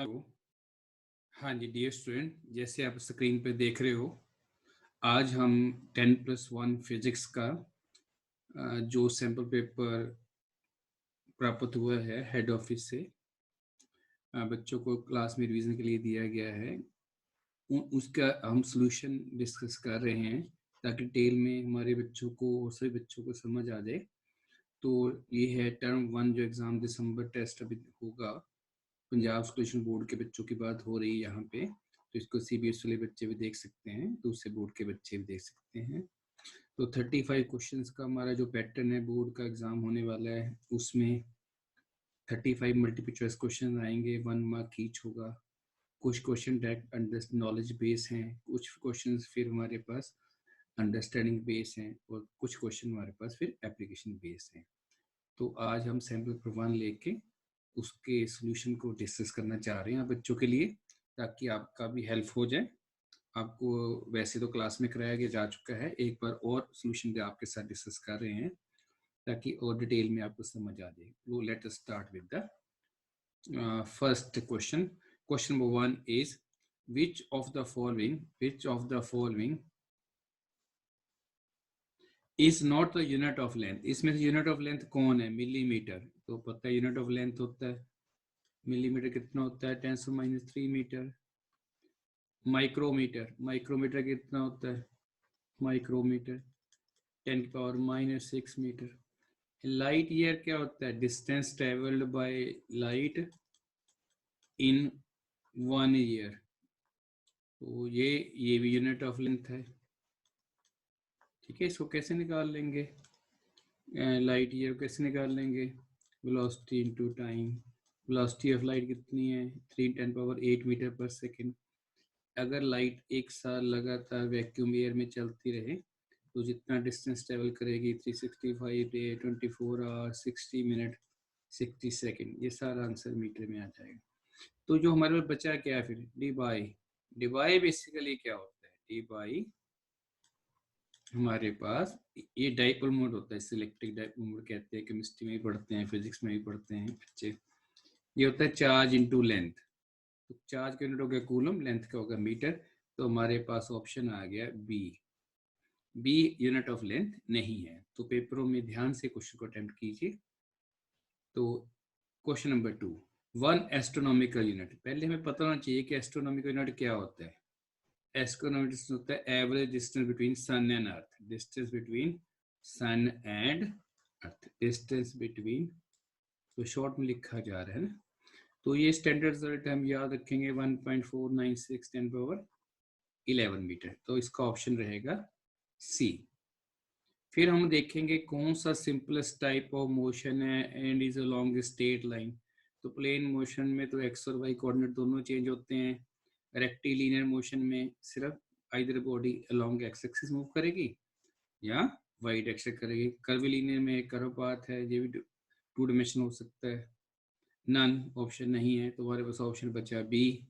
Hello. हाँ जी dear student, जैसे आप स्क्रीन पे देख रहे हो, आज हम 10+1 फिजिक्स का जो सैम्पल पेपर प्राप्त हुआ है हेड ऑफिस से बच्चों को क्लास में रिवीजन के लिए दिया गया है, उसका हम सॉल्यूशन डिस्कस कर रहे हैं ताकि डिटेल में हमारे बच्चों को और सभी बच्चों को समझ आ जाए। तो ये है टर्म 1 जो एग्ज़ाम दिसंबर टेस्ट अभी होगा, पंजाब स्कूलेशन बोर्ड के बच्चों की बात हो रही है यहाँ पे, तो इसको सीबीएसई वाले बच्चे भी देख सकते हैं, दूसरे बोर्ड के बच्चे भी देख सकते हैं। तो 35 क्वेश्चंस का हमारा जो पैटर्न है बोर्ड का एग्जाम होने वाला है, उसमें 35 मल्टीपल चॉइस क्वेश्चन आएंगे, 1 मार्क ईच होगा। कुछ question direct under knowledge base हैं, कुछ क्वेश्चन फिर हमारे पास अंडरस्टैंडिंग बेस हैं और कुछ क्वेश्चन हमारे पास फिर एप्लीकेशन बेस हैं। तो आज हम सैम्पल पेपर 1 लेके उसके सॉल्यूशन को डिस्कस करना चाह रहे हैं बच्चों के लिए, ताकि आपका भी हेल्प हो जाए। आपको वैसे तो क्लास में कराया जा चुका है, एक बार और सॉल्यूशन आपके साथ डिस्कस कर रहे हैं ताकि और डिटेल में आपको समझ आ जाए। तो let us start with the first question. Question number 1 is which of the following is not the unit of length। इसमें से यूनिट ऑफ लेंथ कौन है? मिलीमीटर। तो पता है यूनिट ऑफ लेंथ होता है मिलीमीटर, कितना होता है 10⁻³ मीटर। माइक्रोमीटर कितना होता है? Micrometer 10⁻⁻6 metre. लाइट ईयर क्या होता है? Distance travelled by light in 1 year. तो ये भी यूनिट ऑफ लेंथ है। ठीक है, इसको कैसे निकाल लेंगे? लाइट ईयर कैसे निकाल लेंगे? Velocity into time. Velocity of light कितनी है? 3×10⁸ मीटर पर सेकेंड। अगर लाइट एक साल लगातार वैक्यूम एयर में चलती रहे तो जितना डिस्टेंस ट्रेवल करेगी 365 डे, 24 आवर, 60 मिनट, 60 सेकेंड, ये सारा आंसर मीटर में आ जाएगा। तो जो हमारे पास बचा क्या है फिर? डी बाई बेसिकली क्या होता है? डी बाई हमारे पास ये डाइपोल मोड होता है, इलेक्ट्रिक डाइपोल मोड कहते हैं, केमिस्ट्री में भी पढ़ते हैं, फिजिक्स में भी पढ़ते हैं बच्चे। ये होता है चार्ज इनटू लेंथ। तो चार्ज का यूनिट हो गया कूलम, लेंथ का होगा मीटर। तो हमारे पास ऑप्शन आ गया बी यूनिट ऑफ लेंथ नहीं है। तो पेपरों में ध्यान से क्वेश्चन को अटेम्प्ट कीजिए। तो क्वेश्चन नंबर 2, 1 एस्ट्रोनॉमिकल यूनिट। पहले हमें पता होना चाहिए कि एस्ट्रोनॉमिकल यूनिट क्या होता है। एस्ट्रोनॉमिकल डिस्टेंस होता है average distance between sun and earth. Distance between sun and earth, distance between, तो शॉर्ट में लिखा जा रहा है ना। तो ये स्टैंडर्ड रिजल्ट हम याद रखेंगे 1.496 10⁻11 मीटर। तो इसका ऑप्शन रहेगा सी। फिर हम देखेंगे कौन सा सिंपलेस्ट टाइप ऑफ मोशन है and is along straight line. तो प्लेन मोशन में तो एक्स और वाई कोऑर्डिनेट दोनों चेंज होते हैं। रेक्टिलिनियर मोशन में सिर्फ either body along x axis move करेगी या वाई डायरेक्शन करेगी। कर्विलिनियर में कर्व पाथ है, ये भी 2 डायमेंशन हो सकता है। नन ऑप्शन नहीं है, तो हमारे पास ऑप्शन बचा बी।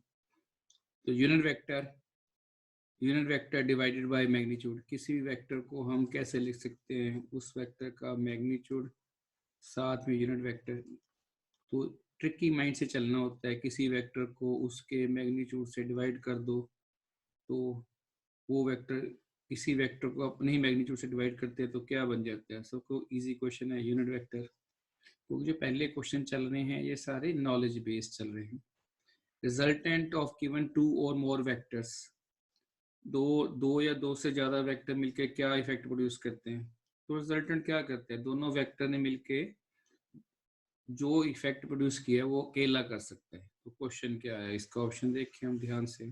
तो unit vector divided by magnitude. किसी भी वेक्टर को हम कैसे लिख सकते हैं? उस वेक्टर का मैग्नीट्यूड साथ में यूनिट वेक्टर। तो ट्रिकी माइंड से चलना होता है, किसी वेक्टर को उसके मैग्नीट्यूड से डिवाइड कर दो तो वो वेक्टर, किसी वेक्टर को अपने ही मैग्नीट्यूड से डिवाइड करते हैं तो क्या बन जाता है? सबको इजी क्वेश्चन है यूनिट वेक्टर। क्योंकि जो पहले क्वेश्चन चल रहे हैं ये सारे नॉलेज बेस्ड चल रहे हैं। रिजल्टेंट ऑफ गिवन 2 और मोर वेक्टर्स। दो या दो से ज्यादा वेक्टर मिलके क्या इफेक्ट प्रोड्यूस करते हैं? तो रिजल्टेंट क्या करते हैं? दोनों वेक्टर ने मिलके जो इफेक्ट प्रोड्यूस किया वो अकेला कर सकता है। तो क्वेश्चन क्या है इसका? ऑप्शन देखिए हम ध्यान से।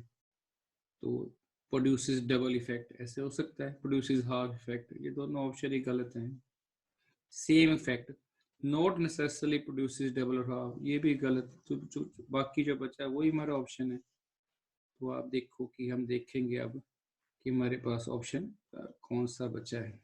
तो प्रोड्यूसेस डबल इफेक्ट ऐसे हो सकता है, प्रोड्यूसेस हाफ इफेक्ट, ये दोनों ऑप्शन ही गलत हैं। Same effect not necessarily produces double और हाफ, ये भी गलत। तो बाकी जो बचा है वही हमारा ऑप्शन है। तो आप देखो कि हम देखेंगे अब कि हमारे पास ऑप्शन कौन सा बचा है।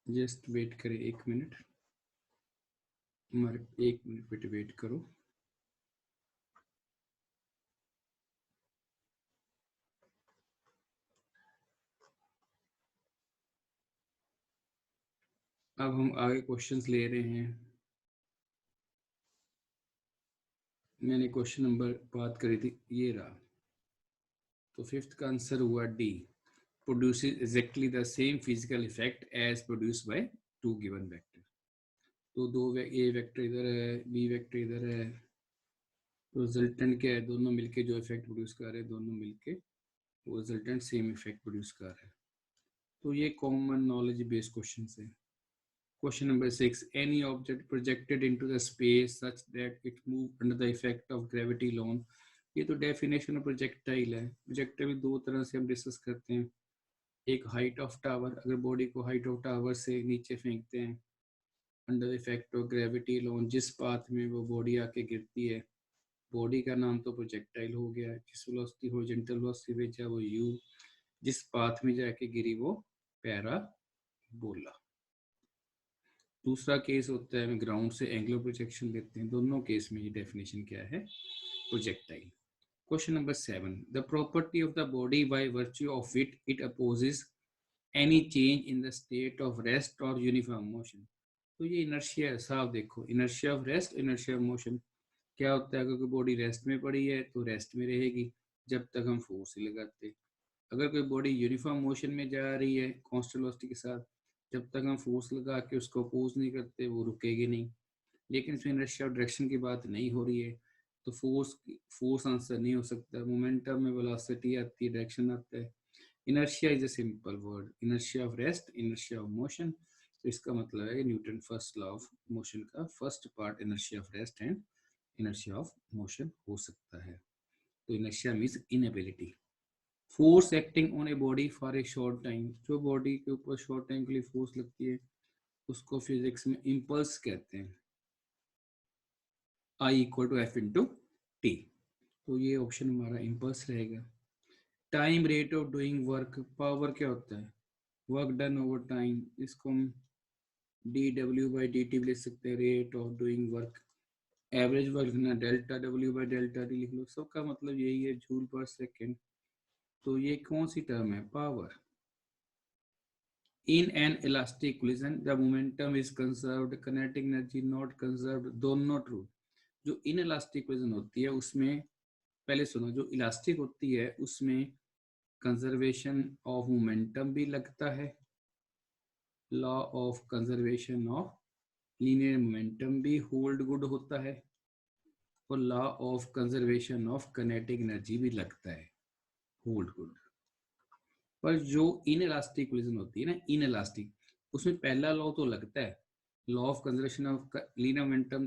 जस्ट वेट करें 1 मिनट, हमारे 1 मिनट वेट करो। अब हम आगे क्वेश्चंस ले रहे हैं। मैंने क्वेश्चन नंबर बात करी थी, ये रहा। तो फिफ्थ का आंसर हुआ D, produces exactly the same physical effect as produced by two given vector। तो ए वेक्टर इधर है, बी वेक्टर इधर है, तो रिजल्टेंट क्या है, दोनों मिलके जो इफेक्ट प्रोड्यूस कर रहे हैं, दोनों मिलके वो रिजल्टेंट सेम इफेक्ट प्रोड्यूस कर रहे हैं। तो ये कॉमन नॉलेज बेस्ड क्वेश्चन है। Question number 6, any object projected into the space such that it move under the effect of gravity loan. ये तो डेफिनेशन ऑफ प्रोजेक्टाइल है। प्रोजेक्टाइल भी दो तरह से हम डिस्कस करते हैं। एक हाइट ऑफ टावर, अगर बॉडी को हाइट ऑफ टावर से नीचे फेंकते हैं under effect of gravity loan, जिस पाथ में वो बॉडी आके गिरती है, बॉडी का नाम तो प्रोजेक्टाइल हो गया। जिस वेलोसिटी हॉरिजॉन्टल वेलोसिटी भेजा वो यू, जिस पाथ में जाके गिरी वो पैराबोला। दूसरा केस होता है ग्राउंड से एंगुलर प्रोजेक्शन लेते हैं। दोनों केस में ये डेफिनेशन क्या है, projectile. Question number 7, the property of the body by virtue of it opposes any change in the state of rest और यूनिफॉर्म मोशन। तो ये इनर्शिया है, साफ देखो, inertia of rest, inertia of motion. क्या होता है, अगर कोई बॉडी रेस्ट में पड़ी है तो रेस्ट में रहेगी जब तक हम फोर्स लगाते। अगर कोई बॉडी यूनिफॉर्म मोशन में जा रही है कांस्टेंट वेलोसिटी के साथ, जब तक हम फोर्स लगा के उसको अपोज नहीं करते वो रुकेगी नहीं। लेकिन इसमें इनर्शिया ऑफ डायरेक्शन की बात नहीं हो रही है, तो फोर्स आंसर नहीं हो सकता। मोमेंटम में वेलोसिटी आती है, डायरेक्शन आता है। Inertia is a simple word, inertia of rest, inertia of motion. तो इसका मतलब है Newton first law of motion का first part inertia of rest and inertia of motion हो सकता है। तो inertia means inability. Force acting on a body for a short time, जो बॉडी के ऊपर शॉर्ट टाइम के लिए फोर्स लगती है उसको फिजिक्स में इम्पल्स कहते हैं। I equal to F into T. तो ये ऑप्शन हमारा इम्पल्स रहेगा। Time rate of doing work, power क्या होता है, वर्क डन ओवर टाइम। इसको हम D W by D T लिख सकते हैं, rate of doing work. Average work ना delta W by delta T लिख लो, सबका मतलब यही है, जूल पर सेकेंड। तो ये कौन सी टर्म है, power. In an elastic collision the momentum is conserved, kinetic energy not conserved, दोनों ट्रू। जो इन इलास्टिक कोलिजन होती है उसमें, पहले सुनो, जो इलास्टिक होती है उसमें कंजर्वेशन ऑफ मोमेंटम भी लगता है, law of conservation of linear momentum भी होल्ड गुड होता है, और law of conservation of kinetic energy भी लगता है, होल्ड गुड। पर जो इन इलास्टिक कोलिजन होती है ना, इन इलास्टिक, उसमें पहला लॉ तो लगता है, law of conservation of linear momentum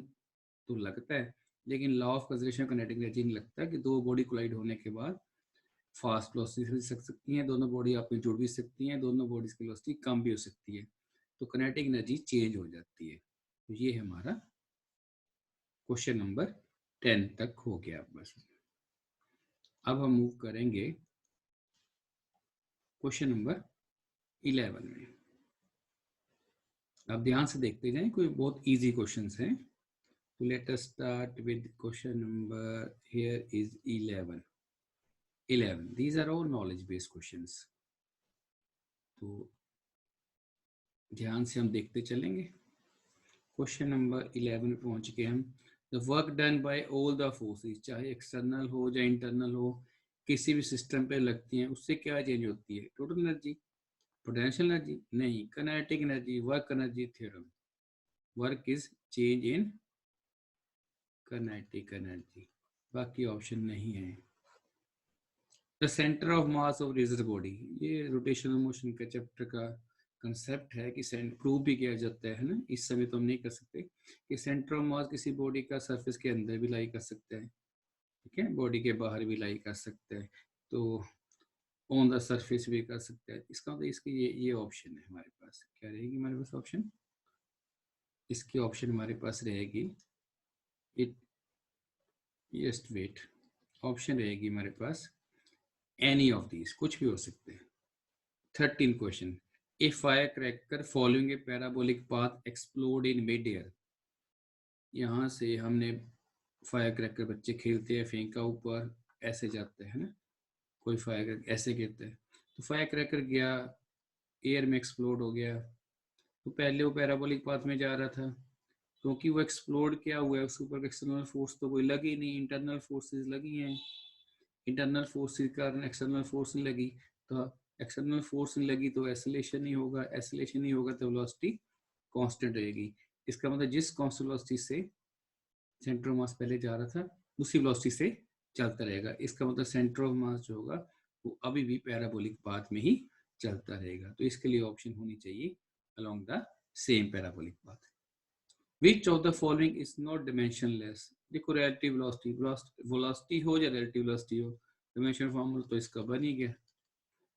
तो लगता है, लेकिन law of conservation of kinetic energy नहीं लगता कि दो बॉडी कोलाइड होने के बाद फास्ट वेलोसिटी से सकती हैं, दोनों बॉडी आप में जुड़ भी सकती हैं, दोनों बॉडीज की वेलोसिटी कम भी हो सकती है, तो काइनेटिक एनर्जी चेंज हो जाती है। तो ये हमारा क्वेश्चन नंबर 10 तक हो गया। बस अब हम मूव करेंगे क्वेश्चन नंबर 11 में। आप ध्यान से देखते जाएं, कोई बहुत इजी क्वेश्चंस हैं। तो let us start with question number, here is 11। These are all knowledge based questions, तो ध्यान से हम देखते चलेंगे। क्वेश्चन नंबर 11 पहुंच के हम, the work done bye all the forces, चाहे एक्सटर्नल हो या इंटरनल हो, किसी भी सिस्टम पे लगती हैं, उससे क्या चेंज होती है, टोटल एनर्जी, पोटेंशियल एनर्जी नहीं, kinetic energy, work energy theorem. Work is change in kinetic energy, बाकी ऑप्शन नहीं है। The centre of mass of rigid body, ये रोटेशनल मोशन के चैप्टर का कंसेप्ट है कि प्रूव भी किया जाता है ना, इस समय तो हम नहीं कर सकते कि सेंटर ऑफ मास किसी बॉडी का सरफेस के अंदर भी लाई कर सकता है, ठीक है, बॉडी के बाहर भी लाई कर सकता है, तो ऑन द सरफेस भी कर सकता है। इसका मतलब इसकी ये ऑप्शन है हमारे पास, क्या रहेगी हमारे पास ऑप्शन, इसकी ऑप्शन हमारे पास रहेगी इट, जस्ट वेट, ऑप्शन रहेगी हमारे पास एनी ऑफ दीज, कुछ भी हो सकते हैं। 13 question, A fire cracker following A parabolic path explode in mid air. यहाँ से हमने फायर क्रैकर, बच्चे खेलते हैं, फेंका ऊपर, ऐसे जाते हैं ना, कोई फायर क्रैकर ऐसे गिरता है, तो फायर क्रैकर गया एयर में एक्सप्लोड हो गया, तो पहले वो पैराबोलिक पाथ में जा रहा था, क्योंकि वो एक्सप्लोड क्या हुआ है, उसके ऊपर एक्सटर्नल फोर्स तो कोई लगी नहीं, इंटरनल फोर्सेस लगी हैं। इंटरनल फोर्स के कारण एक्सटर्नल फोर्स नहीं लगी, तो एक्सटर्नल फोर्स नहीं लगी तो एसिलेशन नहीं होगा, एसिलेशन नहीं होगा तो वेलोसिटी कांस्टेंट रहेगी। इसका मतलब जिस कांस्टेंट वेलोसिटी से सेंटर ऑफ मास पहले जा रहा था उसी वेलोसिटी से चलता रहेगा। इसका मतलब सेंटर ऑफ मास जो होगा वो अभी भी पैराबोलिक पाथ में ही चलता रहेगा। तो इसके लिए ऑप्शन होनी चाहिए along the same parabolic path. Which of the following is not dimensionless? देखो रिलेटिव वेलोसिटी, वेलोसिटी हो या रिलेटिव वेलोसिटी हो, डिमेंशन फॉर्मूला तो इसका बन ही गया,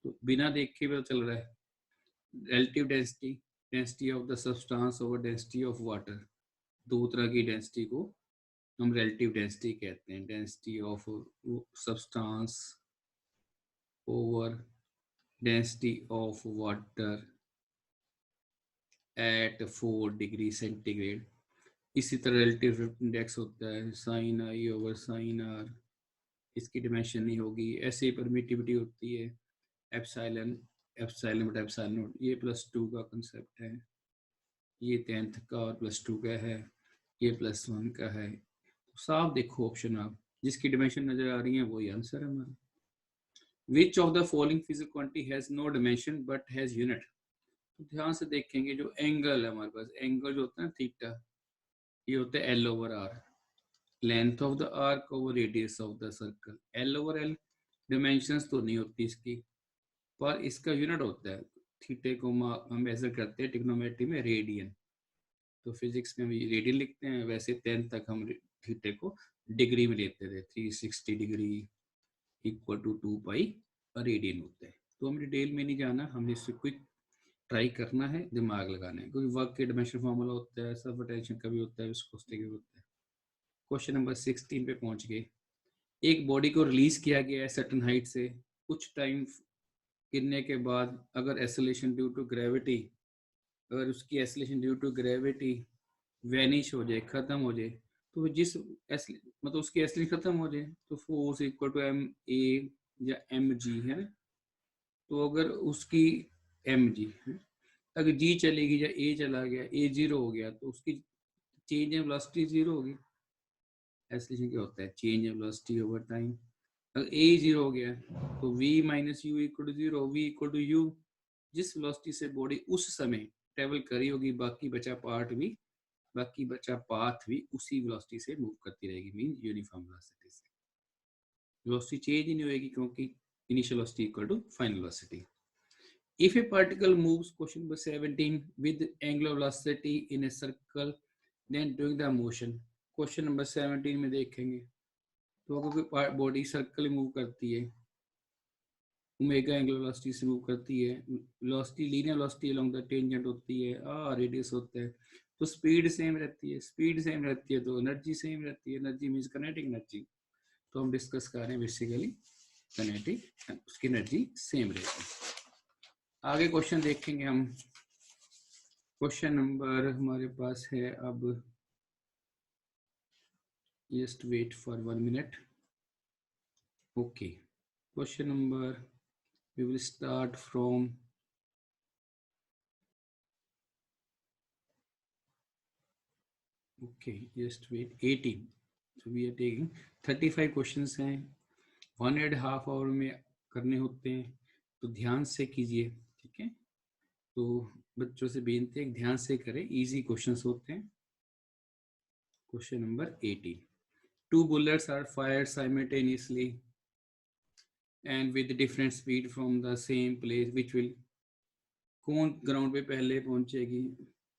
तो बिना देखे पता चल रहा है। Relative density, density of the substance over density of water, दो तरह की डेंसिटी को हम रिलेटिव डेंसिटी कहते हैं। Density of substance over density of water at 4 degree centigrade. इसी तरह रिलेटिव इंडेक्स होता है sine I over sine R, इसकी डिमेंशन नहीं होगी। ऐसे ही परमिटिविटी होती है एप्सिलॉन, एप्सिलॉन बटा एप्सिलॉन नॉट, ये +2 का कंसेप्ट है, ये 10th का और +2 का है, ये +1 का है। तो साफ देखो ऑप्शन आप, जिसकी डिमेंशन नजर आ रही है वही आंसर है हमारा। Which of the following physical quantity has no dimension but has unit? तो ध्यान से देखेंगे जो एंगल है हमारे पास, एंगल जो होता है थीटा, ये होता है L over R, length of the arc over radius of the circle. L over L dimensions तो नहीं होती इसकी, पर इसका यूनिट होता है। थीटे को हम मेजर करते हैं ट्रिग्नोमेट्री में रेडियन, तो फिजिक्स में हम रेडियन लिखते हैं, वैसे 10 तक हम थीटे को डिग्री में लेते थे। 360 degree equal to 2 pi radian होता है। तो हम डिटेल में नहीं जाना, हमने इससे क्विक ट्राई करना है, दिमाग लगाना है, क्योंकि वर्क के डिमेंशन फॉर्मूला होता है, सब टेंशन का भी होता है, विस्कोसिटी का भी होता है। क्वेश्चन नंबर 16 पे पहुंच गए। एक बॉडी को रिलीज किया गया है सर्टन हाइट से, कुछ टाइम गिरने के बाद अगर एसिलेशन ड्यू टू ग्रेविटी, अगर उसकी acceleration due to gravity vanish हो जाए, खत्म हो जाए, तो जिस मतलब उसकी एसिलेशन खत्म हो जाए तो force equal to M A या एम जी है। तो अगर उसकी एम जी है, अगर जी चलेगी या ए चला गया, ए जीरो हो गया, तो उसकी चेंज इन वेलोसिटी जीरो होगी। एसिलेशन क्या होता है, change in velocity over time. अगर ए जीरो हो गया तो v minus U equal to zero, v equal to U, जिस वेलोसिटी से बॉडी उस समय ट्रेवल करी होगी, बाकी बचा पाथ भी उसी वेलोसिटी से मूव करती रहेगी, मीन यूनिफॉर्म वेलोसिटी से। वेलोसिटी चेंज ही नहीं होगी, क्योंकि initial velocity equal to final velocity. If a particle moves, question number 17, with angular velocity in a circle, then during the motion, question number 17 में देखेंगे, तो अगर कोई बॉडी सर्कल मूव करती है, ओमेगा एंगुलर वेलोसिटी से मूव करती है, velocity linear velocity along the tangent होती है, रेडियस होता है, तो स्पीड सेम रहती है, स्पीड सेम रहती है तो एनर्जी सेम रहती है, एनर्जी मीन्स काइनेटिक एनर्जी। तो हम डिस्कस कर रहे हैं बेसिकली काइनेटिक, उसकी एनर्जी सेम रहती है। आगे क्वेश्चन देखेंगे हम। क्वेश्चन नंबर हमारे पास है अब, just wait for 1 minute. Okay, question number we will start from just wait 18, so we are taking 35 questions हैं, 1.5 आवर में करने होते हैं, तो ध्यान से कीजिए, ठीक है। तो बच्चों से बेनती है ध्यान से करें, इजी क्वेश्चंस होते हैं। Question number 18, 2 bullets are fired simultaneously and with different speed from the same place, which will, कौन ग्राउंड पे पहले पहुंचेगी,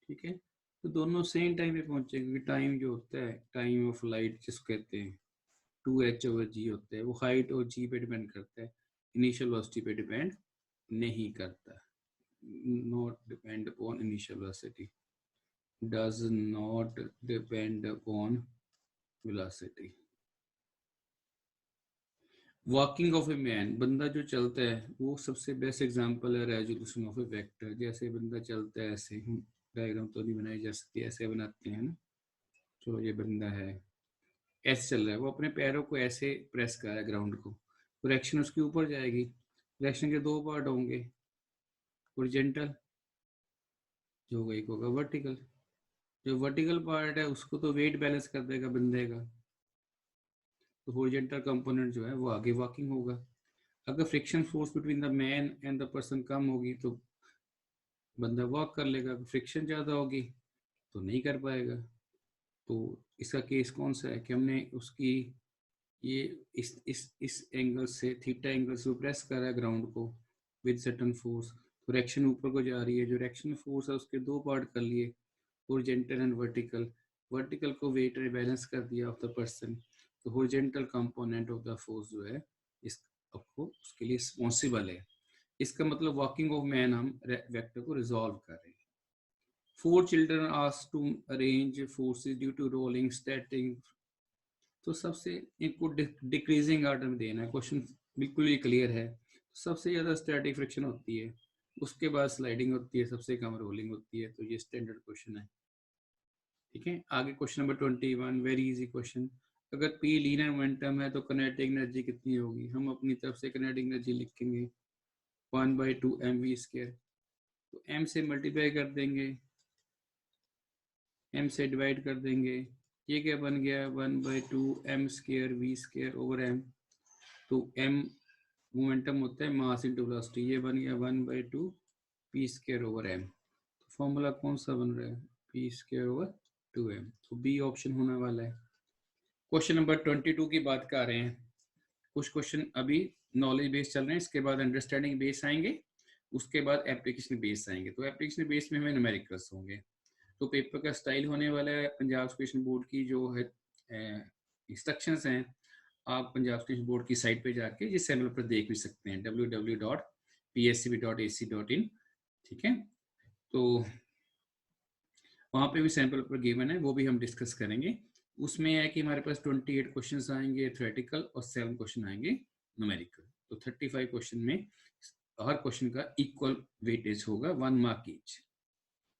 ठीक है। तो दोनों सेम टाइम पे पहुंचेंगे। टाइम जो होता है, टाइम ऑफ लाइट जिसको कहते हैं, 2h ओवर जी होता है, वो हाइट और जी पे डिपेंड करता है, इनिशियल वेलोसिटी पे डिपेंड नहीं करता। Not depend upon initial velocity, does not depend upon velocity. Walking of a man, बंदा जो चलता है, वो सबसे बेस्ट एग्जांपल है रेजोल्यूशन ऑफ ए वेक्टर। जैसे बंदा चलता है ऐसे, डायग्राम तो नहीं बनाई जा सकती, ऐसे बनाते हैं ना। तो ये बंदा है, ऐसे चल रहा है, वो अपने पैरों को ऐसे प्रेस कर रहा है ग्राउंड को, तो रिएक्शन उसके ऊपर जाएगी। रिएक्शन के दो पार्ट होंगे, हॉरिजॉन्टल जो होगा एक होगा वर्टिकल। जो वर्टिकल पार्ट है उसको तो वेट बैलेंस कर देगा बंदे का, तो हॉरिजॉन्टल कंपोनेंट जो है वो आगे वॉकिंग होगा। अगर friction force between the man and the person कम होगी तो बंदा वॉक कर लेगा, फ्रिक्शन ज़्यादा होगी तो नहीं कर पाएगा। तो इसका केस कौन सा है कि हमने उसकी ये इस एंगल से, थीटा एंगल से प्रेस कर रहा है ग्राउंड को विद सर्टन फोर्स, तो रिएक्शन ऊपर को जा रही है। जो रिएक्शन फोर्स है उसके दो पार्ट कर लिए, हॉरिजॉन्टल एंड वर्टिकल। वर्टिकल को वेट बैलेंस कर दिया ऑफ द पर्सन, तो horizontal component of the force जो है इस आपको उसके लिए रिस्पॉन्सिबल है। इसका मतलब वॉकिंग ऑफ मैन हम वेक्टर को रिजॉल्व कर रहे हैं। 4 children asked to arrange forces due to rolling static, तो सबसे इनको डिक्रीजिंग ऑर्डर में देना है। क्वेश्चन बिल्कुल ही क्लियर है। सबसे ज़्यादा स्टैटिक फ्रिक्शन होती है, उसके बाद स्लाइडिंग होती है, सबसे कम रोलिंग होती है। तो ये स्टैंडर्ड क्वेश्चन है। ठीक है, आगे question number 21, very easy question. अगर P लीनियर मोमेंटम है तो काइनेटिक एनर्जी कितनी होगी? हम अपनी तरफ से काइनेटिक एनर्जी लिखेंगे 1/2 mv²। तो m से मल्टीप्लाई कर देंगे, m से डिवाइड कर देंगे, ये क्या बन गया 1/2 m²v² m। तो m मोमेंटम होता है मास इंटू वेलोसिटी, ये बन गया 1/2 p² m। तो फॉर्मूला कौन सा बन रहा है p²/2m। तो बी ऑप्शन होने वाला है। क्वेश्चन नंबर 22 की बात कर रहे हैं। कुछ क्वेश्चन अभी नॉलेज बेस चल रहे हैं, इसके बाद अंडरस्टैंडिंग बेस आएंगे, उसके बाद एप्लीकेशन बेस आएंगे। तो एप्लीकेशन बेस में हमें न्यूमेरिकल्स होंगे। तो पेपर का स्टाइल होने वाला है पंजाब एजुकेशन बोर्ड की जो है इंस्ट्रक्शंस हैं, आप पंजाब एजुकेशन बोर्ड की साइट पे जाके जिस चैनल पर देख भी सकते हैं www.pscb.ac.in। ठीक है, तो वहाँ पे भी सैम्पल पेपर गिवन है, वो भी हम डिस्कस करेंगे। उसमें है कि हमारे पास 28 क्वेश्चन आएंगे थ्योरेटिकल और 7 क्वेश्चन आएंगे न्यूमेरिकल। तो 35 क्वेश्चन में हर क्वेश्चन का इक्वल वेटेज होगा, 1 मार्क ईच।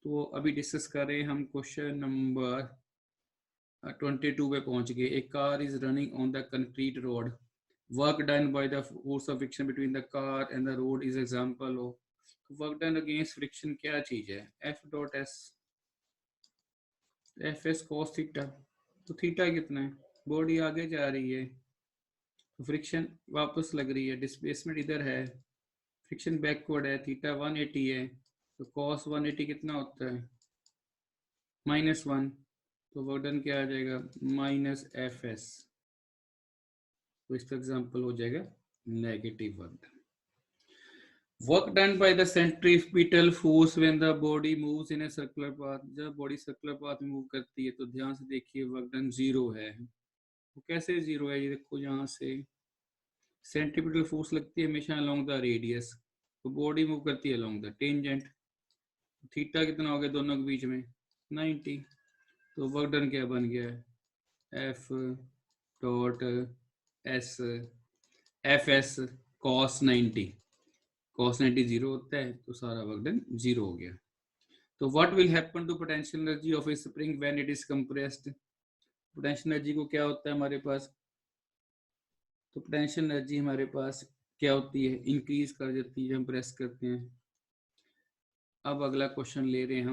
तो अभी डिस्कस कर रहे हैं हम क्वेश्चन नंबर 22 पे पहुंच गए। A car is running on the concrete road, work done by the force of friction between the car and the road is example of. Work done against friction क्या चीज है? F.S, F.S cos theta. तो theta कितना है? Body आगे जा रही है तो फ्रिक्शन वापस लग रही है, डिस्प्लेसमेंट इधर है, फ्रिक्शन बैकवर्ड है, थीटा 180 है, तो cos 180 कितना होता है? -1। तो वर्क डन क्या आ जाएगा? -Fs। तो इसका एग्जांपल हो जाएगा -1। Work done by the centripetal force when the body moves in a circular path. जब बॉडी सर्कुलर पाथ में मूव करती है तो ध्यान से देखिए वर्क डन 0 है। तो कैसे 0 है? ये देखो, यहाँ से सेंट्रीपिटल फोर्स लगती है हमेशा अलोंग द रेडियस, तो बॉडी मूव करती है अलोंग द टेंजेंट। थीटा कितना हो गया दोनों के बीच में? 90। तो वर्क डन क्या बन गया है? F.S Fs cos 90। cos 90 0 होता है तो सारा वर्क डन 0 हो गया। तो what will happen to potential energy of a spring when it is compressed? Potential energy को क्या होता है हमारे पास? तो पोटेंशियल एनर्जी हमारे पास क्या होती है? इंक्रीज कर जाती है हम प्रेस करते हैं। अब अगला क्वेश्चन ले रहे हैं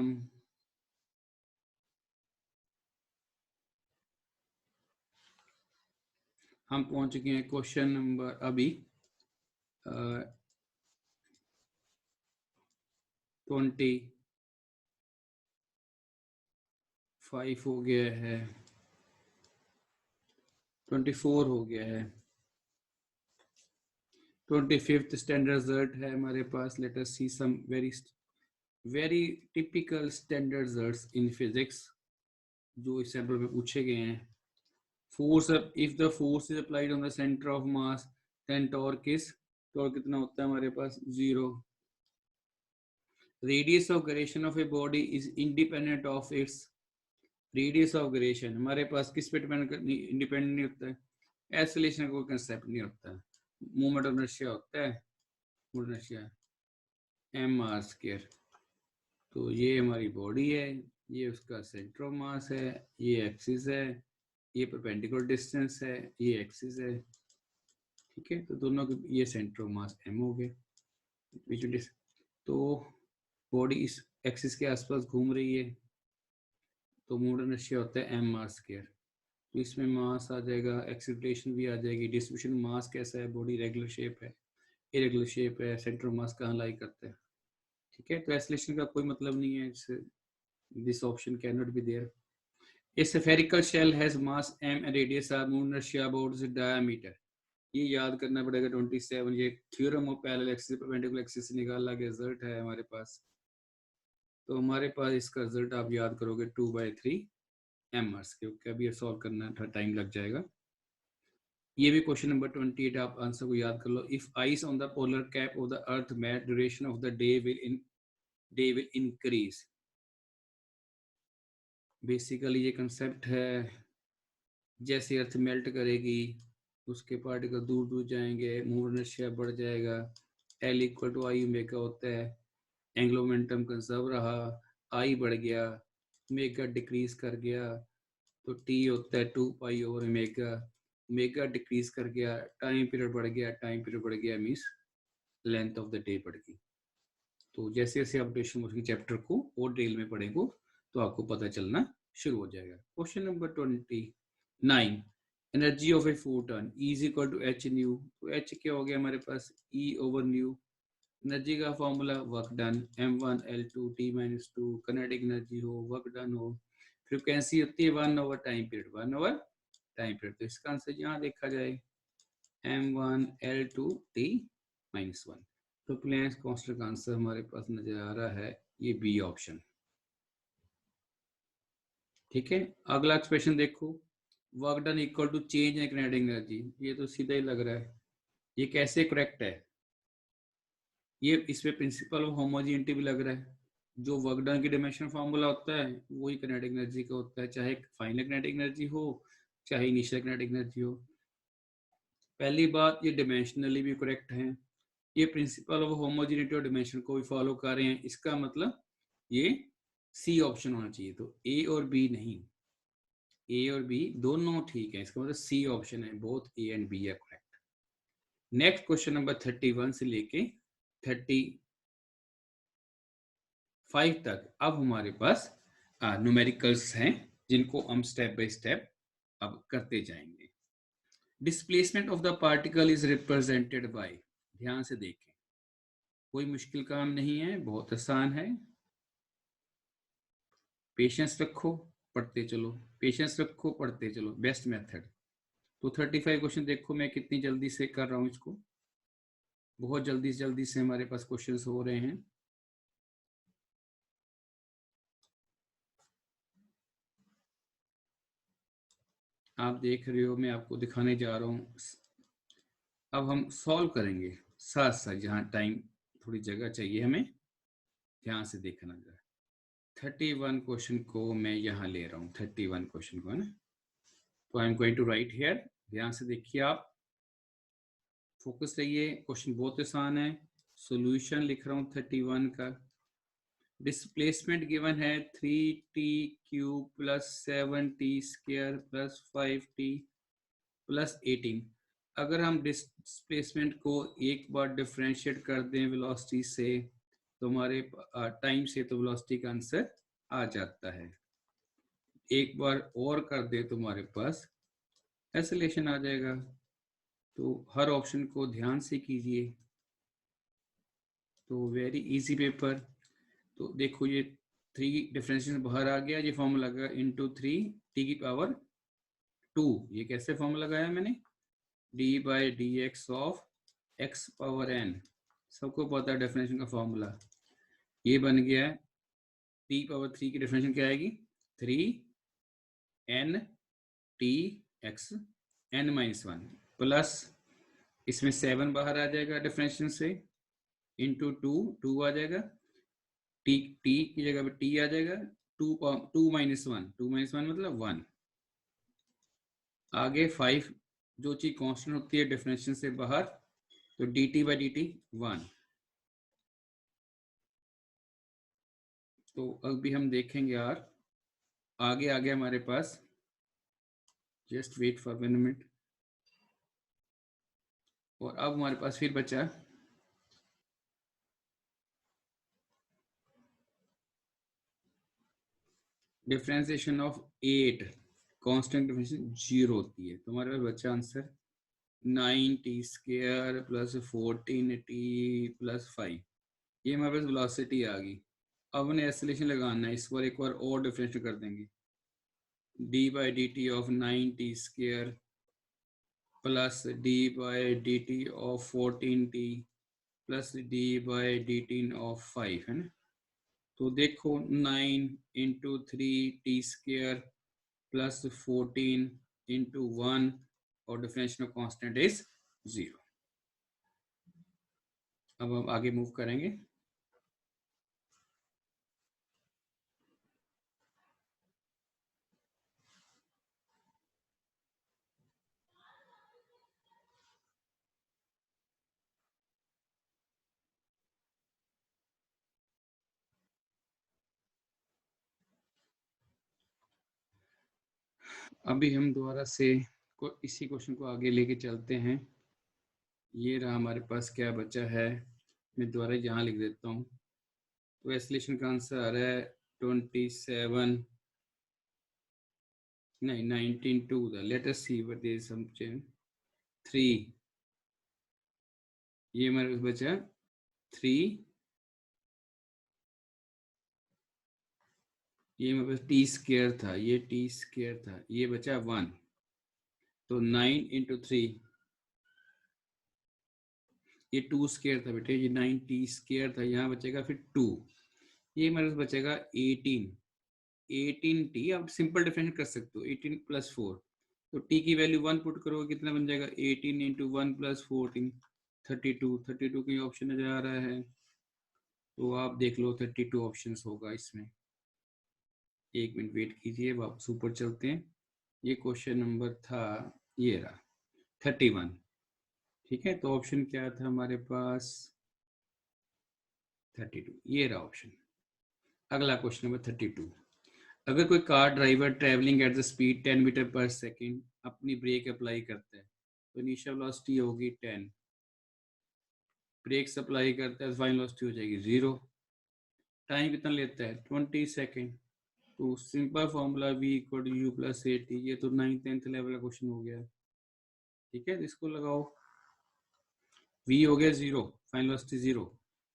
हम पहुंच गए हैं क्वेश्चन नंबर अभी 25 हो गया है, 24 हो गया है, 25th स्टैंडर्ड रिजल्ट है हमारे पास। Let us see some very typical standard results in physics जो इस सैंपल में पूछे गए हैं। Force, if the force is applied on the centre of mass then torque कितना होता है हमारे पास? 0। Radius of gyration of a body is independent of its. Radius of gyration हमारे पास किस पे इंडिपेंडेंट नहीं होता है? एक्सेलरेशन का कोई कंसेप्ट नहीं होता है, मूवमेंट ऑफ इनर्शिया होता है, इनर्शिया mr²। तो ये हमारी बॉडी है, ये उसका सेंटर ऑफ मास है, ये एक्सिस है, ये परपेंडिकुलर डिस्टेंस है, ये एक्सिस है। ठीक है, तो दोनों के ये सेंटर ऑफ मास m हो गए। तो बॉडी इस एक्सिस के आसपास घूम रही है तो मोमेंट इनर्शिया होता है एम आर स्क्वायर। तो इसमें मास आ जाएगा, एक्सीलरेशन भी आ जाएगी, डिस्ट्रीब्यूशन मास कैसा है, बॉडी रेगुलर शेप है, इरेगुलर शेप है, सेंटर मास कहाँ लाई करता है। ठीक है, तो एक्सीलरेशन का कोई मतलब नहीं है, this option can not be there. A spherical shell has mass m and radius r, moon inertia about its diameter। ये याद करना पड़ेगा 27। ये theorem of parallel axis perpendicular axis से निकाला गया रिजल्ट है हमारे पास। तो हमारे पास इसका रिजल्ट आप याद करोगे 2/3 एम आर स्क्वायर। क्योंकि अभी ये सॉल्व करना थोड़ा टाइम लग जाएगा। ये भी क्वेश्चन नंबर 28, आप आंसर को याद कर लो। If ice on the polar cap of the earth melt, duration of the day will increase. Basically ये कंसेप्ट है, जैसे अर्थ मेल्ट करेगी उसके पार्टिकल दूर दूर जाएंगे, मूव इनर्शिया बढ़ जाएगा, L equal to I omega होता है, एंगुलर मोमेंटम कंजर्व रहा, आई बढ़ गया, ओमेगा डिक्रीज कर गया, तो टी होता है 2 pi over omega, omega decrease कर गया, टाइम पीरियड बढ़ गया, टाइम पीरियड बढ़ गया means length of the day बढ़ गई। तो जैसे जैसे आप डेफिनेशन चैप्टर को और डिटेल में पढ़ेंगे तो आपको पता चलना शुरू हो जाएगा। Question number 29, energy of a photon E is equal to H nu. तो एच क्या हो गया हमारे पास, E ओवर न्यू। एनर्जी का formula work done m1 l2 t-2, kinetic energy हो, वर्क डन हो, फ्रीक्वेंसी होती है 1 over time period, 1 over time period. तो इसका आंसर यहाँ देखा जाए m1 l2 t-1। तो प्लेन्स कांस्टेंट का आंसर हमारे पास नजर आ रहा है ये बी ऑप्शन। ठीक है, अगला एक्सप्रेशन देखो, work done equal to change in kinetic energy. ये तो सीधा ही लग रहा है, ये कैसे करेक्ट है, ये इसमें प्रिंसिपल ऑफ होमोजेनिटी भी लग रहा है। जो वर्क डन की डायमेंशन फार्मूला होता है वही काइनेटिक एनर्जी का होता है, चाहे फाइनल काइनेटिक एनर्जी हो चाहे इनिशियल काइनेटिक एनर्जी हो। पहली बात, ये डायमेंशनली भी करेक्ट है, ये प्रिंसिपल ऑफ होमोजेनिटी और डायमेंशन को भी फॉलो कर रहे हैं। इसका मतलब ये सी ऑप्शन होना चाहिए। तो ए और बी नहीं, ए और बी दोनों ठीक है, इसका मतलब सी ऑप्शन है, both A and B are correct. Next question number 31 से लेके 35 तक अब हमारे पास न्यूमेरिकल्स हैं जिनको हम स्टेप बाय स्टेप अब करते जाएंगे। Displacement of the particle is represented by, ध्यान से देखें, कोई मुश्किल काम नहीं है, बहुत आसान है। पेशेंस रखो, पढ़ते चलो, पेशेंस रखो, पढ़ते चलो, बेस्ट मेथड। तो 35 क्वेश्चन देखो मैं कितनी जल्दी से कर रहा हूँ इसको, बहुत जल्दी से हमारे पास क्वेश्चंस हो रहे हैं। आप देख रहे हो, मैं आपको दिखाने जा रहा हूँ। अब हम सॉल्व करेंगे साथ साथ, जहाँ टाइम थोड़ी जगह चाहिए हमें, ध्यान से देखना जरा। 31 क्वेश्चन को मैं यहाँ ले रहा हूँ, 31 क्वेश्चन को है ना, तो I am going to write here. ध्यान से देखिए, आप फोकस रहिए, क्वेश्चन बहुत आसान है। सॉल्यूशन लिख रहा हूँ 31 का। डिस्प्लेसमेंट गिवन है 3t cube plus 7t square plus 5t plus 18। अगर हम डिस्प्लेसमेंट को एक बार डिफरेंशिएट कर दें वेलोसिटी से, तो हमारे टाइम से, तो वेलोसिटी का आंसर आ जाता है। एक बार और कर दे तो हमारे पास एक्सेलरेशन आ जाएगा। तो हर ऑप्शन को ध्यान से कीजिए, तो वेरी इजी पेपर। तो देखो ये 3 डिफरेंशिएशन बाहर आ गया, ये फॉर्मूला लगा इंटू 3t⁻²। ये कैसे फॉर्मूला लगाया मैंने, d/dx ऑफ x⁻n, सबको पता है डेफिनेशन का फॉर्मूला। ये बन गया है t⁻3 की डेफिनेशन क्या आएगी, 3n(t(x)n-1 प्लस इसमें 7 बाहर आ जाएगा डिफरेंशिएशन से, इंटू 2 आ जाएगा, टी की जगह पे टी आ जाएगा, 2 - 1 मतलब 1। आगे 5, जो चीज कांस्टेंट होती है डेफिनेशन से बाहर, तो dt/dt 1। तो अभी हम देखेंगे यार, आगे आगे हमारे पास, जस्ट वेट फॉर 1 मिनट। और अब हमारे पास फिर बचा डिफरेंशिएशन ऑफ 8 कांस्टेंट डिफरेंशिएशन 0 होती है। तो हमारे पास बचा answer 9t² plus 14t plus 5। ये हमारे पास वेलोसिटी आ गई। अब हमने एक्सेलरेशन लगाना है, इस बार एक बार और डिफरेंशिएट कर देंगे। d/dt of 9t² plus d/dt of 14t plus d/dt of 5 है ना। तो देखो 9 इंटू 3t² प्लस 14 इंटू 1 और डिफरेंशियल कांस्टेंट इज 0। अब हम आगे मूव करेंगे। अभी हम दोबारा से इसी क्वेश्चन को आगे लेके चलते हैं। ये रहा हमारे पास क्या बचा है, मैं दोबारा यहाँ लिख देता हूँ। तो एक्सेलरेशन का आंसर आ रहा है 27, नहीं 19 to the, let us see what there is some change 3। ये हमारे पास बचा 3, ये हमारे पास t² था, ये t² था, ये बचा 1। तो 9 इंटू 3, ये 2² था बेटे, ये 9t² था, यहाँ बचेगा फिर 2, ये हमारे पास बचेगा 18t। आप सिंपल डिफरेंशिएट कर सकते हो, 18 प्लस 4। तो t की वैल्यू 1 पुट करोगे कितना बन जाएगा, 18 इंटू 1 प्लस 14, 32। 32 का ऑप्शन नजर आ रहा है, तो आप देख लो 32 ऑप्शन होगा इसमें। एक मिनट वेट कीजिए, वापस ऊपर चलते हैं। ये क्वेश्चन नंबर था, ये रहा 31। ठीक है, तो ऑप्शन क्या था हमारे पास, 32, ये रहा ऑप्शन। अगला क्वेश्चन नंबर 32। अगर कोई car driver travelling at the speed 10 metre पर सेकेंड अपनी ब्रेक अप्लाई करता है, तो इनिशियल वेलोसिटी होगी 10, ब्रेक अप्लाई करता है तो फाइनल वेलोसिटी हो जाएगी 0। टाइम कितना लेता है, 20 सेकेंड। तो simple formula v equal to U plus A T, ये तो 9th-10th लेवल का क्वेश्चन हो गया। ठीक है, इसको लगाओ, v हो गया 0, final velocity 0,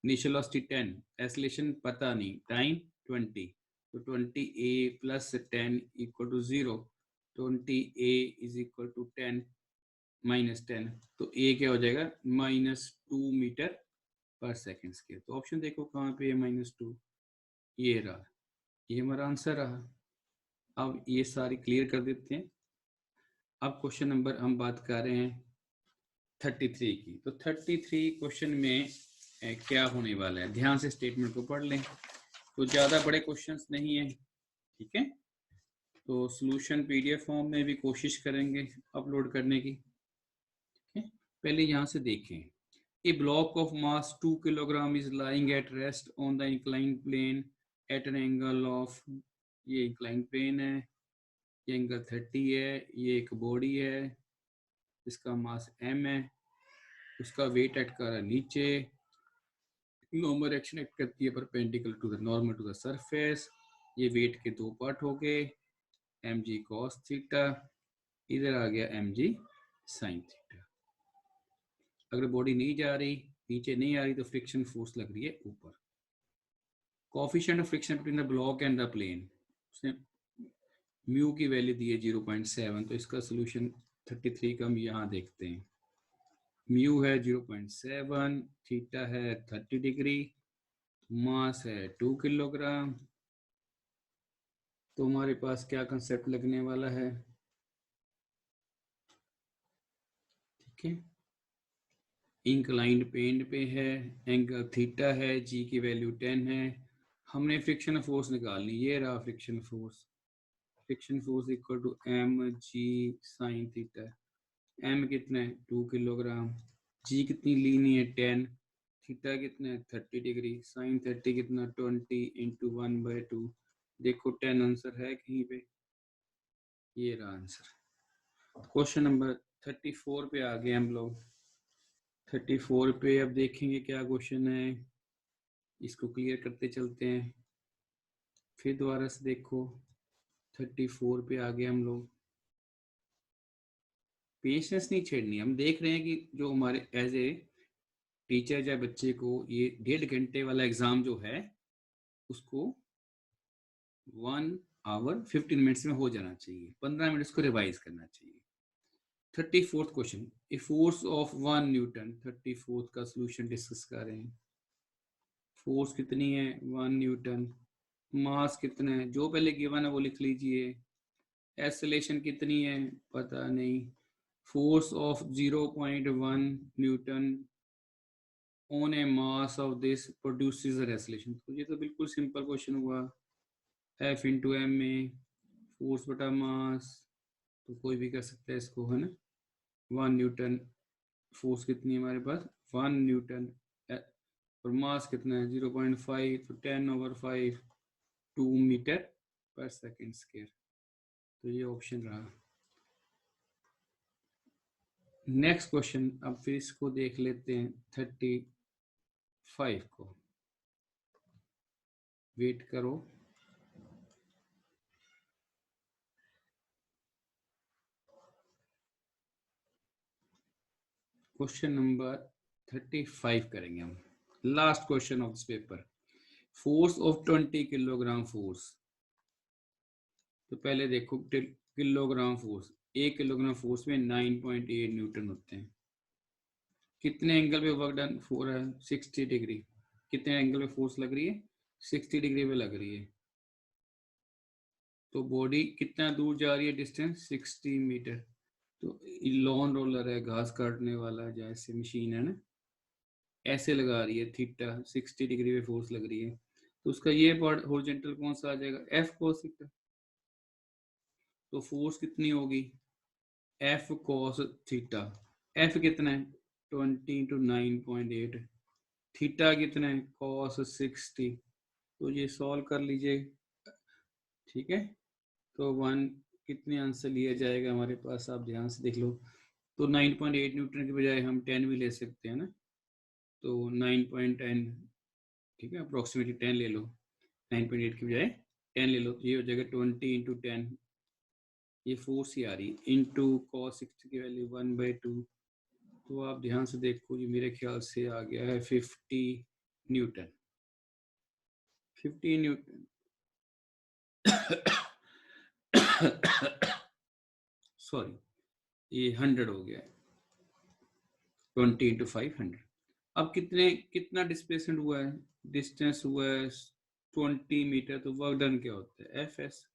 initial velocity 10, acceleration पता नहीं, टाइम 20। तो 20a plus 10 equal to 0, 20a is equal to 10 minus 10, तो a क्या हो जाएगा, -2 मीटर पर सेकेंड स्क्वायर। तो ऑप्शन देखो कहाँ पे है, -2, ये रहा, ये हमारा आंसर रहा। अब ये सारी क्लियर कर देते हैं। अब क्वेश्चन नंबर हम बात कर रहे हैं 33 की। तो 33 क्वेश्चन में क्या होने वाला है, ध्यान से स्टेटमेंट को पढ़ लें। तो ज़्यादा बड़े क्वेश्चंस नहीं है, ठीक है। तो सॉल्यूशन पीडीएफ फॉर्म में भी कोशिश करेंगे अपलोड करने की। ठीक है, पहले यहाँ से देखें। A block of mass 2 kilogram is lying at rest on the inclined plane at an angle of, ये inclined plane है, ये एंगल 30 है, ये एक बॉडी है, इसका मास m है, उसका वेट एक्ट कर रहा है नीचे, नॉर्मल एक्शन एक्ट करती है perpendicular to the normal to the surface. ये वेट के दो पार्ट हो गए, mg cos थीटा, इधर आ गया mg sin थीटा। अगर बॉडी नहीं जा रही, नीचे नहीं आ रही, तो फ्रिक्शन फोर्स लग रही है ऊपर। Coefficient of friction between the block and the plane, उसने म्यू की वैल्यू दी है 0.7। तो इसका सोल्यूशन 33 का हम यहाँ देखते हैं। म्यू है 0.7, थीटा है 30 डिग्री, मास है 2 किलोग्राम। तो हमारे पास क्या कंसेप्ट लगने वाला है, ठीक है, इंक्लाइंड प्लेन पे है, एंगल थीटा है, जी की वैल्यू 10 है, हमने फ्रिक्शन फोर्स निकालनी, ये रहा friction force. Friction force equal to M G sine theta. M कितना है 2 किलोग्राम, जी कितनी लीनी है 10, थीटा कितना है 30 डिग्री, साइन 30 कितना 20 इंटू 1/2। देखो 10 आंसर है कहीं पे, ये रहा आंसर। क्वेश्चन नंबर 34 पे आ गए हम लोग। 34 पे अब देखेंगे क्या क्वेश्चन है, इसको क्लियर करते चलते हैं। फिर दोबारा से देखो, 34 पे आ गए हम लोग। पेशेंस नहीं छेड़नी, हम देख रहे हैं कि जो हमारे एज ए टीचर या बच्चे को ये 1.5 घंटे वाला एग्जाम जो है उसको 1 आवर 15 मिनट्स में हो जाना चाहिए, 15 मिनट उसको रिवाइज करना चाहिए। 34th question, a force of 1 Newton, 34th का सोल्यूशन डिस्कस कर रहे हैं। फोर्स कितनी है 1 न्यूटन, मास कितना है जो पहले गिवन है वो लिख लीजिए, एक्सेलेरेशन कितनी है पता नहीं, force of 0.1 Newton on A mass of this produces N acceleration. तो ये तो बिल्कुल सिंपल क्वेश्चन हुआ, एफ इंटू एम में फोर्स बटा मास, तो कोई भी कर सकता है इसको, है ना। 1 न्यूटन, फोर्स कितनी है हमारे पास 1 न्यूटन, और मास कितना है 0.5, तो 10/5 2 मीटर/सेकेंड स्क्वायर। तो ये ऑप्शन रहा। नेक्स्ट क्वेश्चन, अब फिर इसको देख लेते हैं 35 को, वेट करो। क्वेश्चन नंबर 35 करेंगे हम, last question of this paper. Force of 20 kilogram force, तो पहले देखो किलोग्राम फोर्स, 1 किलोग्राम फोर्स में 9.8 न्यूटन होते हैं। कितने एंगल पे वर्क डन हो रहा है 60 डिग्री, कितने एंगल पे फोर्स लग रही है 60 डिग्री पे लग रही है। तो बॉडी कितना दूर जा रही है, डिस्टेंस 60 मीटर। तो लॉन रोलर है, घास काटने वाला जैसे मशीन है ना, ऐसे लगा रही है, थीटा 60 डिग्री पे फोर्स लग रही है। तो उसका ये पार्ट हॉरिजॉन्टल कौन सा आ जाएगा, एफ कोस थीटा। तो फोर्स कितनी होगी एफ कोस थीटा, एफ कितना है 20 × 9.8, थीटा कितना है कॉस 60। तो ये सॉल्व कर लीजिए, ठीक है। तो 1 कितने आंसर लिया जाएगा हमारे पास, आप ध्यान से देख लो। तो 9.8 न्यूटन के बजाय हम 10 भी ले सकते हैं ना, तो 9.10, ठीक है, अप्रोक्सीमेटली 10 ले लो, 9.8 के बजाय 10 ले लो, तो ये हो जाएगा 20 × 10, ये फोर्स ही आ रही इंटू कॉस 60 की वैल्यू 1/2। तो आप ध्यान से देखो, ये मेरे ख्याल से आ गया है 50 न्यूटन, 50 न्यूटन सॉरी, ये 100 हो गया, 20 × 500। अब कितना डिस्प्लेसमेंट हुआ है, डिस्टेंस हुआ है 20 मीटर, तो वर्क डन क्या होता है एफ एस,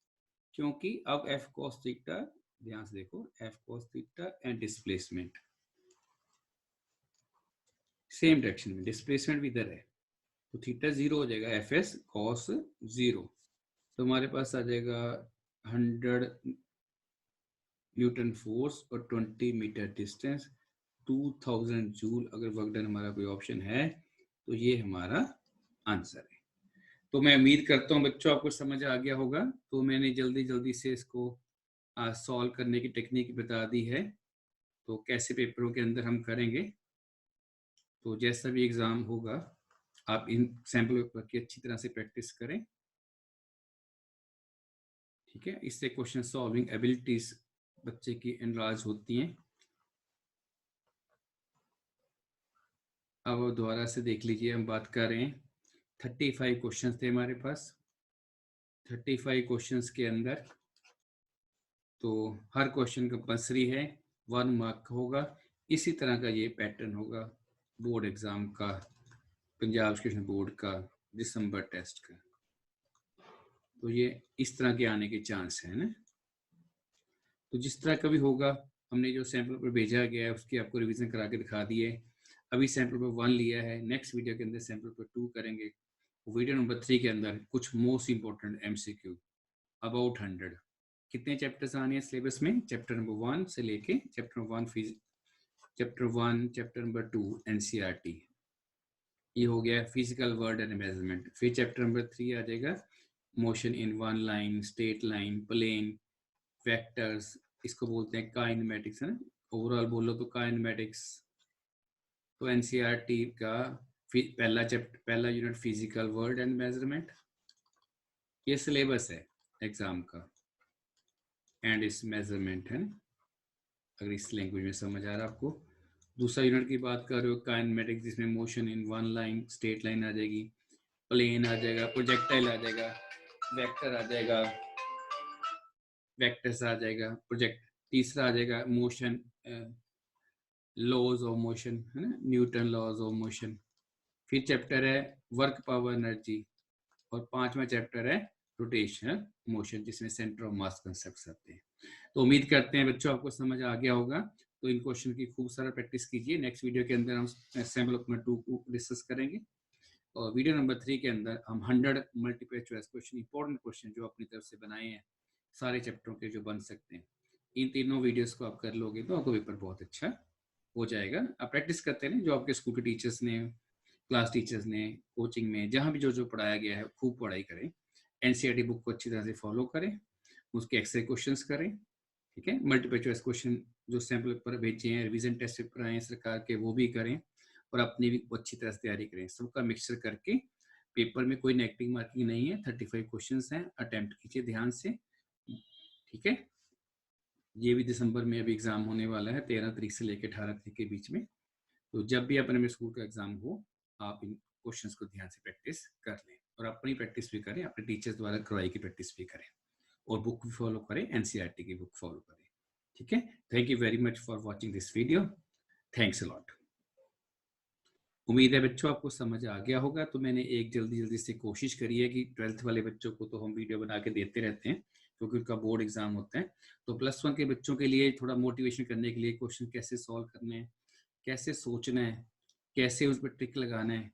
क्योंकि अब एफ कॉस थीटा, ध्यान से देखो, F cos theta and displacement same direction में, डिस्प्लेसमेंट भी इधर है, तो थीटा 0 हो जाएगा, एफ एस कॉस 0। तो हमारे पास आ जाएगा 100 न्यूटन फोर्स और 20 मीटर डिस्टेंस, 2000 जूल। अगर वर्क डन हमारा कोई ऑप्शन है तो ये हमारा आंसर है। तो मैं उम्मीद करता हूँ बच्चों आपको समझ आ गया होगा। तो मैंने जल्दी जल्दी से इसको सॉल्व करने की टेक्निक बता दी है, तो कैसे पेपरों के अंदर हम करेंगे। तो जैसा भी एग्ज़ाम होगा आप इन सैम्पल पेपर की अच्छी तरह से प्रैक्टिस करें, ठीक है। इससे क्वेश्चन सॉल्विंग एबिलिटीज बच्चे की एनलार्ज होती हैं। अब दोबारा से देख लीजिए, हम बात कर रहे हैं 35 क्वेश्चन थे हमारे पास। 35 क्वेश्चंस के अंदर तो हर क्वेश्चन कंपल्सरी है, 1 मार्क होगा। इसी तरह का ये पैटर्न होगा बोर्ड एग्जाम का, पंजाब एजुकेशन बोर्ड का दिसंबर टेस्ट का। तो ये इस तरह के आने के चांस है ना। तो जिस तरह का भी होगा, हमने जो सैंपल पर भेजा गया है उसकी आपको रिवीजन करा के दिखा दिए। अभी सैंपल पर 1 लिया है, नेक्स्ट वीडियो के अंदर सैंपल पर 2 करेंगे। वीडियो नंबर 3 के अंदर कुछ मोस्ट इंपॉर्टेंट एमसीक्यू अबाउट 100। कितने चैप्टर्स आने हैं सिलेबस में, चैप्टर नंबर 1 से लेके चैप्टर 1 चैप्टर नंबर 2 एनसीईआरटी, ये हो गया फिजिकल वर्ड एंड मेजरमेंट। फिर चैप्टर नंबर 3 आ जाएगा motion in 1 line, straight line, plane, vectors, इसको बोलते हैं काइनेमेटिक्स, है ना, ओवरऑल बोलो तो काइनेमेटिक्स। तो एनसीईआरटी का पहला चैप्टर, पहला unit physical world and measurement, ये सिलेबस है एग्जाम का। एंड इस मेजरमेंट है, अगर इस लैंग्वेज में समझ आ रहा है आपको। दूसरा यूनिट की बात कर रहे हो काइनेमेटिक्स, जिसमें motion in one line, straight line आ जाएगी, प्लेन आ जाएगा, प्रोजेक्टाइल आ जाएगा, वेक्टर आ जाएगा, वेक्टर्स आ जाएगा, प्रोजेक्ट। तीसरा आ जाएगा मोशन, लॉज ऑफ मोशन, है ना, न्यूटन लॉज ऑफ मोशन। फिर चैप्टर है वर्क पावर एनर्जी, और पांचवा चैप्टर है रोटेशनल मोशन, जिसमें सेंटर ऑफ मास कंसेप्ट्स आते हैं। तो उम्मीद करते हैं बच्चों आपको समझ आ गया होगा। तो इन क्वेश्चन की खूब सारा प्रैक्टिस कीजिए। नेक्स्ट वीडियो के अंदर हम सैम्पल नंबर 2 को डिस्कस करेंगे, और वीडियो नंबर 3 के अंदर हम 100 multiple choice question, important question जो अपनी तरफ से बनाए हैं सारे चैप्टरों के, जो बन सकते हैं, इन तीनों वीडियोस को आप कर लोगे तो आपको पेपर बहुत अच्छा हो जाएगा। आप प्रैक्टिस करते रहें, जो आपके स्कूल के टीचर्स ने, क्लास टीचर्स ने, कोचिंग में जहाँ भी जो जो पढ़ाया गया है खूब पढ़ाई करें। एनसीईआरटी बुक को अच्छी तरह से फॉलो करें, उसके एक्सरे क्वेश्चंस करें, ठीक है। मल्टीपल चॉइस क्वेश्चन जो सैम्पल पेपर भेजे हैं, रिवीजन टेस्ट पेपर आए हैं सरकार के, वो भी करें, और अपनी भी अच्छी तरह से तैयारी करें। सबका मिक्सचर करके पेपर में कोई नेगेटिव मार्किंग नहीं है, 35 क्वेश्चंस हैं, अटेम्प्ट कीजिए ध्यान से, ठीक है। ये भी दिसंबर में अभी एग्जाम होने वाला है, 13 तारीख से लेकर 18 तारीख के बीच में। तो जब भी अपने में स्कूल का एग्जाम हो, आप इन क्वेश्चंस को ध्यान से प्रैक्टिस कर लें, और अपनी प्रैक्टिस भी करें, अपने टीचर्स द्वारा करवाई की प्रैक्टिस भी करें, और बुक भी फॉलो करें, एनसीईआरटी की बुक फॉलो करें, ठीक है। Thank you very much for watching this video. Thanks a lot. उम्मीद है बच्चों आपको समझ आ गया होगा। तो मैंने एक जल्दी से कोशिश करी है कि 12th वाले बच्चों को तो हम वीडियो बना के देते रहते हैं, क्योंकि उनका बोर्ड एग्जाम होता है। तो +1 के बच्चों के लिए थोड़ा मोटिवेशन करने के लिए, क्वेश्चन कैसे सॉल्व करने हैं, कैसे सोचना है, कैसे उस पर टिक लगाना है,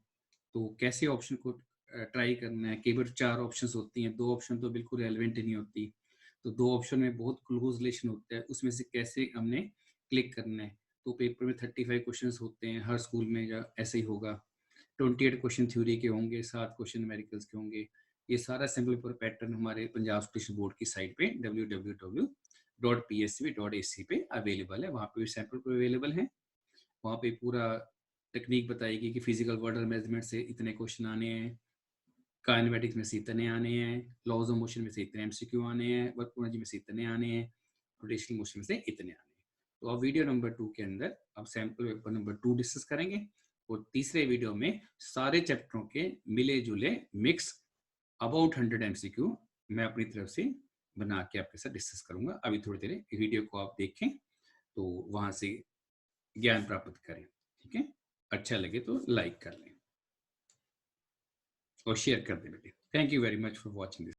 तो कैसे ऑप्शन को ट्राई करना है। कई बार 4 ऑप्शंस होती हैं, 2 ऑप्शन तो बिल्कुल रेलिवेंट ही नहीं होती, तो 2 ऑप्शन में बहुत क्लोज रिलेशन होता है, उसमें से कैसे हमने क्लिक करना है। तो पेपर में 35 क्वेश्चंस होते हैं, हर स्कूल में या ऐसे ही होगा। 28 क्वेश्चन थ्योरी के होंगे, 7 क्वेश्चन न्यूमेरिकल्स के होंगे। ये सारा सैम्पल पेपर पैटर्न हमारे पंजाब स्टेट बोर्ड की साइट पे www.psv.ac पे अवेलेबल है। वहाँ पे भी सैम्पल पेपर अवेलेबल है। वहाँ पे पूरा टेक्निक बताएगी कि फिजिकल वर्डर मेजरमेंट से इतने क्वेश्चन आने हैं, काइनेमेटिक्स में से इतने आने हैं, लॉज ऑफ मोशन में से इतने एमसीक्यू आने हैं, वर्क एनर्जी में से इतने आने हैं, रोटेशनल मोशन में से इतने आने हैं। तो अब वीडियो नंबर 2 के अंदर अब सैम्पल पेपर नंबर 2 डिस्कस करेंगे, और तीसरे वीडियो में सारे चैप्टरों के मिले जुले मिक्स अबाउट 100 एमसीक्यू मैं अपनी तरफ से बना के आपके साथ डिस्कस करूंगा। अभी थोड़ी देर वीडियो को आप देखें, तो वहां से ज्ञान प्राप्त करें, ठीक है। अच्छा लगे तो लाइक कर लें और शेयर कर दें बेटे। Thank you very much for watching this.